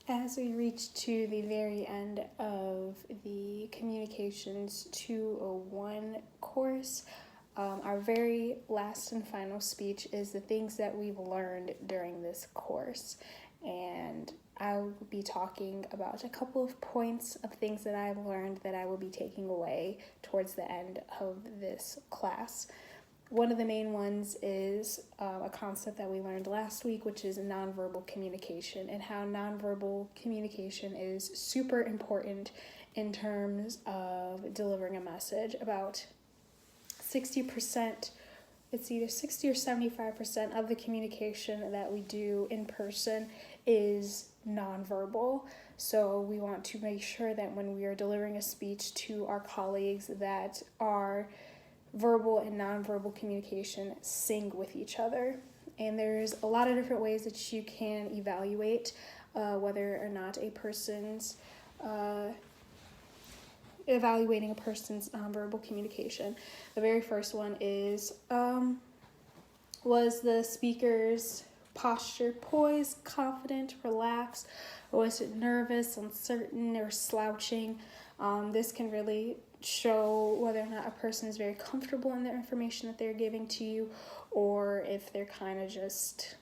As we reach to the very end of the Communications 201 course, our very last and final speech is the things that we've learned during this course. And I will be talking about a couple of points of things that I've learned that I will be taking away towards the end of this class. One of the main ones is a concept that we learned last week, which is nonverbal communication, and how nonverbal communication is super important in terms of delivering a message. About 60%, it's either 60 or 75% of the communication that we do in person is nonverbal. So we want to make sure that when we are delivering a speech to our colleagues that our verbal and nonverbal communication sync with each other. And there's a lot of different ways that you can evaluate whether or not a person's evaluating a person's nonverbal communication. The very first one is was the speaker's posture poised, confident, relaxed, or was it nervous, uncertain, or slouching? This can really show whether or not a person is very comfortable in the information that they're giving to you, or if they're kind of just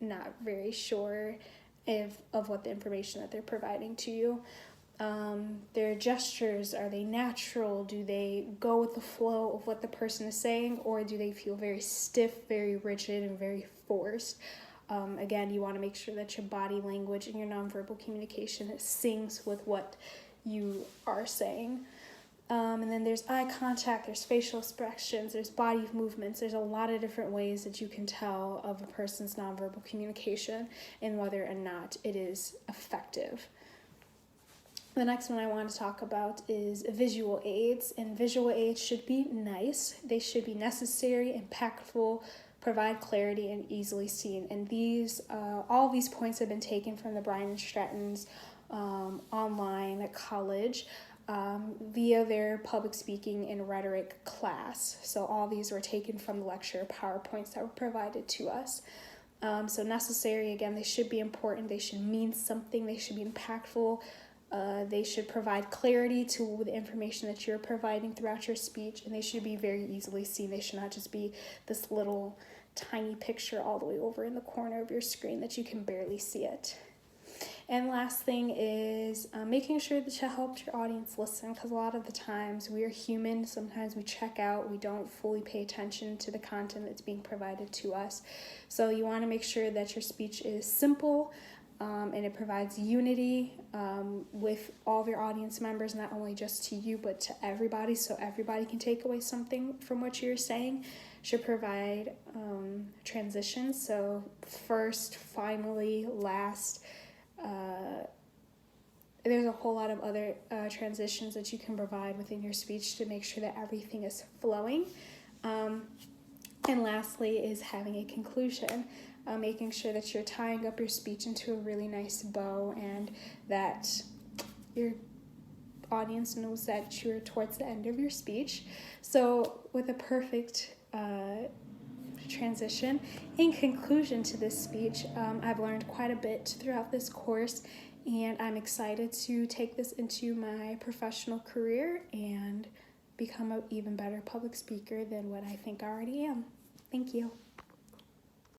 not very sure of what the information that they're providing to you. Their gestures, are they natural? Do they go with the flow of what the person is saying, or do they feel very stiff, very rigid, and very forced? Again, you want to make sure that your body language and your nonverbal communication syncs with what you are saying. And then there's eye contact, there's facial expressions, there's body movements. There's a lot of different ways that you can tell of a person's nonverbal communication and whether or not it is effective. The next one I want to talk about is visual aids, and visual aids should be nice. They should be necessary, impactful, provide clarity, and easily seen. And these, all these points have been taken from the Bryan and Stratton's online college via their public speaking and rhetoric class. So all these were taken from the lecture PowerPoints that were provided to us. So necessary, again, they should be important. They should mean something. They should be impactful. They should provide clarity to the information that you're providing throughout your speech, and they should be very easily seen. They should not just be this little tiny picture all the way over in the corner of your screen that you can barely see it. And last thing is making sure that you help your audience listen, because a lot of the times we are human. Sometimes we check out, we don't fully pay attention to the content that's being provided to us. So you want to make sure that your speech is simple, and it provides unity with all of your audience members, not only just to you, but to everybody, so everybody can take away something from what you're saying. Should provide transitions, so first, finally, last. There's a whole lot of other transitions that you can provide within your speech to make sure that everything is flowing. And lastly is having a conclusion. Making sure that you're tying up your speech into a really nice bow and that your audience knows that you're towards the end of your speech. So with a perfect transition and conclusion to this speech, I've learned quite a bit throughout this course, and I'm excited to take this into my professional career and become an even better public speaker than what I think I already am. Thank you.